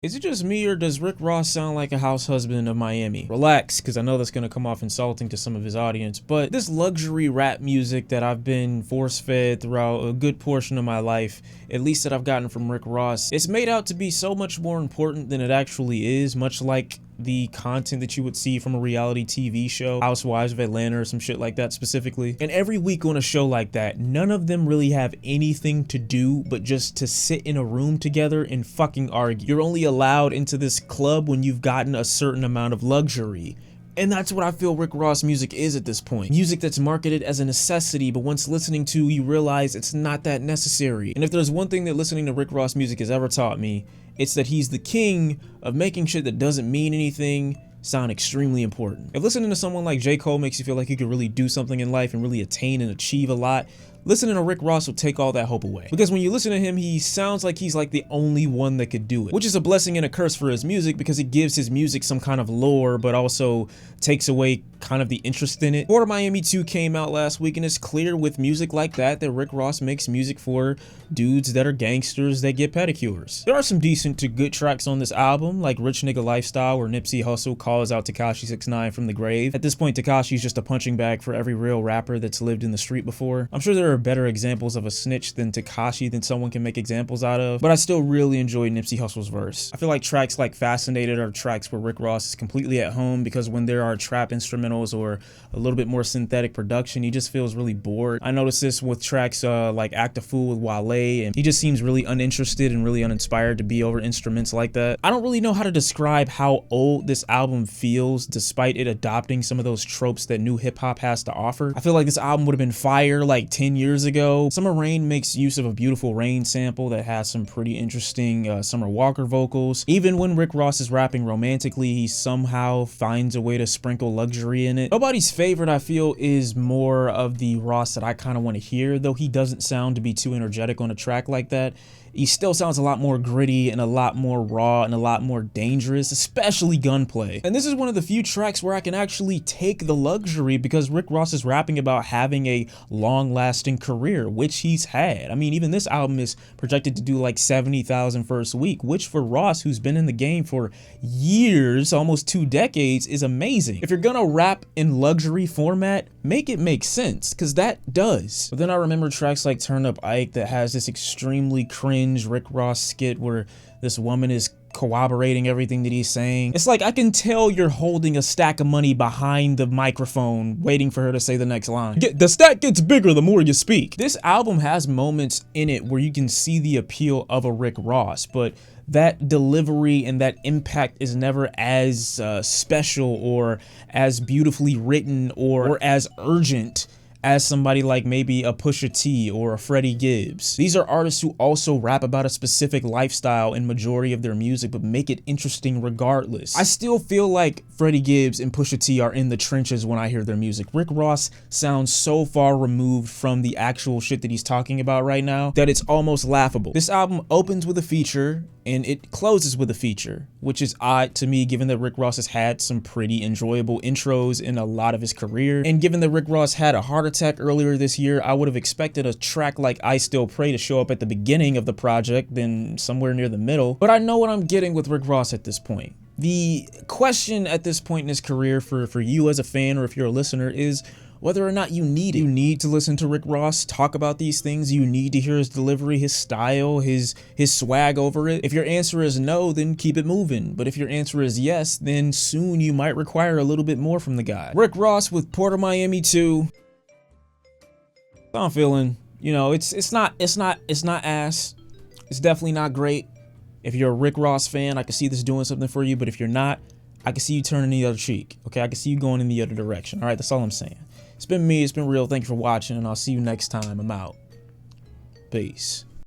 Is it just me, or does Rick Ross sound like a house husband of Miami? Relax, because I know that's going to come off insulting to some of his audience, but this luxury rap music that I've been force-fed throughout a good portion of my life, at least that I've gotten from Rick Ross, it's made out to be so much more important than it actually is, much like the content that you would see from a reality TV show, Housewives of Atlanta or some shit like that specifically. And every week on a show like that, none of them really have anything to do but just to sit in a room together and fucking argue. You're only allowed into this club when you've gotten a certain amount of luxury. And that's what I feel Rick Ross music is at this point. Music that's marketed as a necessity, but once listening to, you realize it's not that necessary. And if there's one thing that listening to Rick Ross music has ever taught me, it's that he's the king of making shit that doesn't mean anything sound extremely important. If listening to someone like J. Cole makes you feel like you could really do something in life and really attain and achieve a lot, listening to Rick Ross will take all that hope away. Because when you listen to him, he sounds like he's like the only one that could do it, which is a blessing and a curse for his music because it gives his music some kind of lore, but also takes away kind of the interest in it. Port of Miami 2 came out last week, and it's clear with music like that Rick Ross makes music for dudes that are gangsters that get pedicures. There are some decent to good tracks on this album, like Rich Nigga Lifestyle, where Nipsey Hussle calls out Tekashi 6ix9ine from the grave. At this point, Tekashi's just a punching bag for every real rapper that's lived in the street before. I'm sure there are better examples of a snitch than Tekashi than someone can make examples out of, but I still really enjoy Nipsey Hussle's verse. I feel like tracks like Fascinated are tracks where Rick Ross is completely at home, because when there are trap instrumentals or a little bit more synthetic production, he just feels really bored. I noticed this with tracks like Act a Fool with Wale, and he just seems really uninterested and really uninspired to be over instruments like that. I don't really know how to describe how old this album feels, despite it adopting some of those tropes that new hip-hop has to offer. I feel like this album would have been fire like 10 years ago. Summer Rain makes use of a Beautiful Rain sample that has some pretty interesting Summer Walker vocals. Even when Rick Ross is rapping romantically, he somehow finds a way to sprinkle luxury in it. Nobody's favorite, I feel, is more of the Ross that I kind of want to hear, though he doesn't sound to be too energetic on a track like that. He still sounds a lot more gritty and a lot more raw and a lot more dangerous, especially Gunplay. And this is one of the few tracks where I can actually take the luxury, because Rick Ross is rapping about having a long-lasting career, which he's had. I mean, even this album is projected to do like 70,000 first week, which for Ross, who's been in the game for years, almost 2 decades, is amazing. If you're gonna rap in luxury format, make it make sense, because that does. But then I remember tracks like Turnpike Ike that has this extremely cringe Rick Ross skit where this woman is corroborating everything that he's saying. It's like, I can tell you're holding a stack of money behind the microphone waiting for her to say the next line. The stack gets bigger the more you speak. This album has moments in it where you can see the appeal of a Rick Ross, but that delivery and that impact is never as special or as beautifully written or as urgent as somebody like maybe a Pusha T or a Freddie Gibbs. These are artists who also rap about a specific lifestyle in majority of their music, but make it interesting regardless. I still feel like Freddie Gibbs and Pusha T are in the trenches when I hear their music. Rick Ross sounds so far removed from the actual shit that he's talking about right now that it's almost laughable. This album opens with a feature and it closes with a feature, which is odd to me given that Rick Ross has had some pretty enjoyable intros in a lot of his career. And given that Rick Ross had a heart attack earlier this year, I would have expected a track like I Still Pray to show up at the beginning of the project than somewhere near the middle. But I know what I'm getting with Rick Ross at this point. The question at this point in his career for you as a fan or if you're a listener is whether or not you need it. You need to listen to Rick Ross talk about these things. You need to hear his delivery, his style, his swag over it. If your answer is no, then keep it moving. But if your answer is yes, then soon you might require a little bit more from the guy. Rick Ross with Port of Miami 2. I'm feeling, you know, it's not ass. It's definitely not great. If you're a Rick Ross fan, I can see this doing something for you. But if you're not, I can see you turning the other cheek. Okay, I can see you going in the other direction. All right, that's all I'm saying. It's been me, it's been real. Thank you for watching, and I'll see you next time. I'm out. Peace.